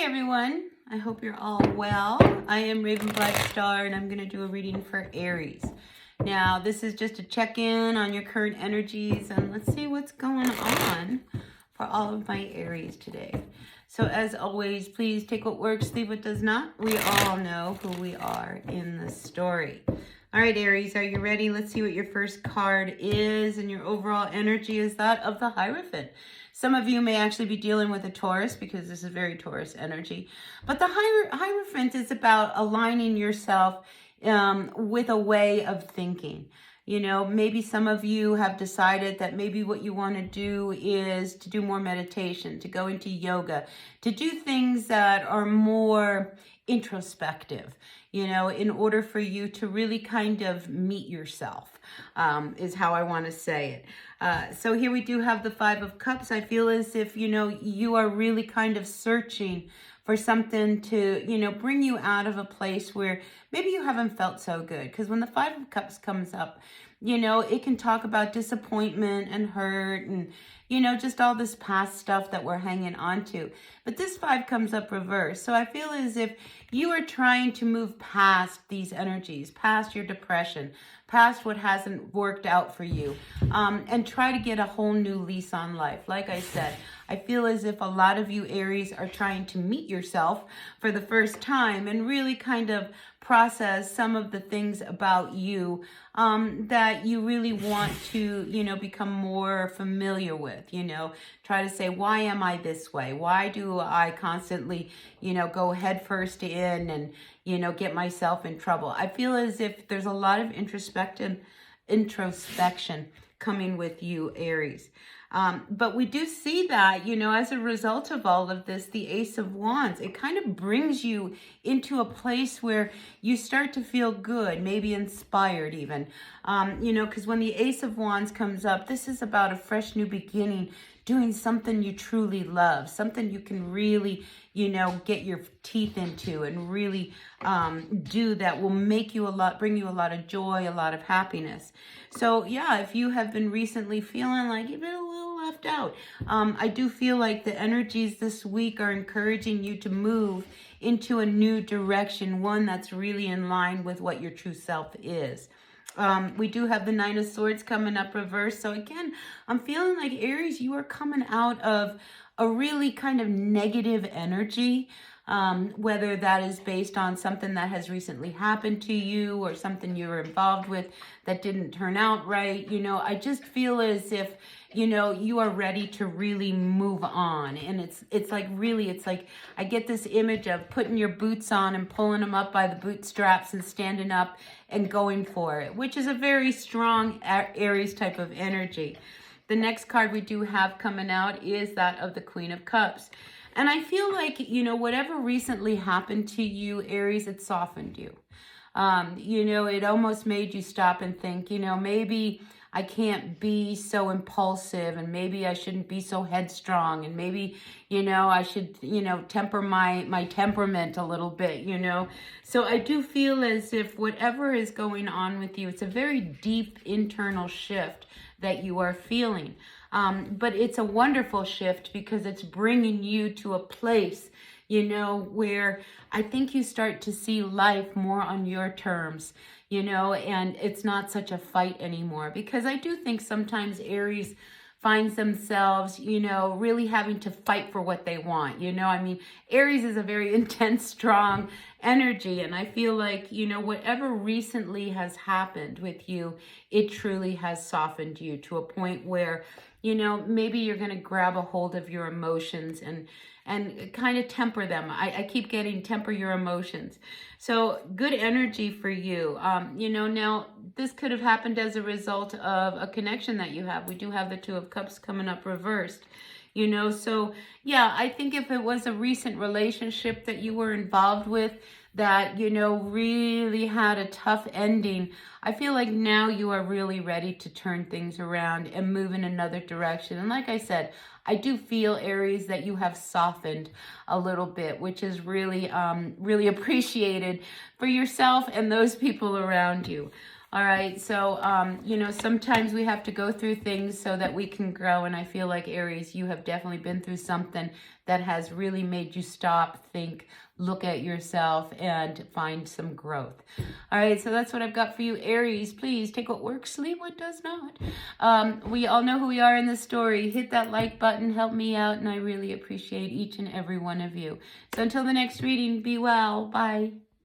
Hi everyone, I hope you're all well. I am Raven Black Star and I'm going to do a reading for Aries. Now this is just a check-in on your current energies and let's see what's going on for all of my Aries today. So as always, please take what works, leave what does not. We all know who we are in the story. All right, Aries, are you ready? Let's see what your first card is, and your overall energy is that of the Hierophant. Some of you may actually be dealing with a Taurus because this is very Taurus energy. But the Hierophant is about aligning yourself with a way of thinking. You know, maybe some of you have decided that maybe what you want to do is to do more meditation, to go into yoga, to do things that are more introspective, you know, in order for you to really kind of meet yourself, is how I want to say it. So here we do have the Five of Cups. I feel as if, you know, you are really kind of searching for something to, you know, bring you out of a place where maybe you haven't felt so good. Because when the Five of Cups comes up, you know, it can talk about disappointment and hurt and, you know, just all this past stuff that we're hanging on to. But this five comes up reverse. So I feel as if you are trying to move past these energies, past your depression, past what hasn't worked out for you, and try to get a whole new lease on life. Like I said, I feel as if a lot of you Aries are trying to meet yourself for the first time and really kind of process some of the things about you that you really want to, you know, become more familiar with, you know, try to say, why am I this way? Why do I constantly, you know, go head first in and, you know, get myself in trouble? I feel as if there's a lot of introspection coming with you, Aries. But we do see that, you know, as a result of all of this, the Ace of Wands, it kind of brings you into a place where you start to feel good, maybe inspired even, you know, because when the Ace of Wands comes up, this is about a fresh new beginning, doing something you truly love, something you can really, you know, get your teeth into and really do that will make you bring you a lot of joy, a lot of happiness. So yeah, if you have been recently feeling like you've been a little left out, I do feel like the energies this week are encouraging you to move into a new direction, one that's really in line with what your true self is. We do have the Nine of Swords coming up reverse. So again, I'm feeling like Aries, you are coming out of a really kind of negative energy, whether that is based on something that has recently happened to you or something you were involved with that didn't turn out right. You know, I just feel as if, you know, you are ready to really move on. And it's like I get this image of putting your boots on and pulling them up by the bootstraps and standing up and going for it, which is a very strong Aries type of energy. The next card we do have coming out is that of the Queen of Cups. And I feel like, you know, whatever recently happened to you, Aries, it softened you. You know, it almost made you stop and think, you know, maybe I can't be so impulsive and maybe I shouldn't be so headstrong and maybe, you know, I should, you know, temper my temperament a little bit, you know. So I do feel as if whatever is going on with you, it's a very deep internal shift that you are feeling. But it's a wonderful shift because it's bringing you to a place, you know, where I think you start to see life more on your terms, you know, and it's not such a fight anymore. Because I do think sometimes Aries finds themselves, you know, really having to fight for what they want. You know, I mean, Aries is a very intense, strong energy. And I feel like, you know, whatever recently has happened with you, it truly has softened you to a point where, you know, maybe you're going to grab a hold of your emotions and kind of temper them. I keep getting temper your emotions. So good energy for you. You know, now this could have happened as a result of a connection that you have. We do have the Two of Cups coming up reversed. You know, so yeah, I think if it was a recent relationship that you were involved with that, you know, really had a tough ending, I feel like now you are really ready to turn things around and move in another direction. And like I said, I do feel, Aries, that you have softened a little bit, which is really, really appreciated for yourself and those people around you. All right, so, you know, sometimes we have to go through things so that we can grow. And I feel like, Aries, you have definitely been through something that has really made you stop, think, look at yourself, and find some growth. All right, so that's what I've got for you, Aries. Please take what works, leave what does not. We all know who we are in this story. Hit that like button, help me out, and I really appreciate each and every one of you. So until the next reading, be well. Bye.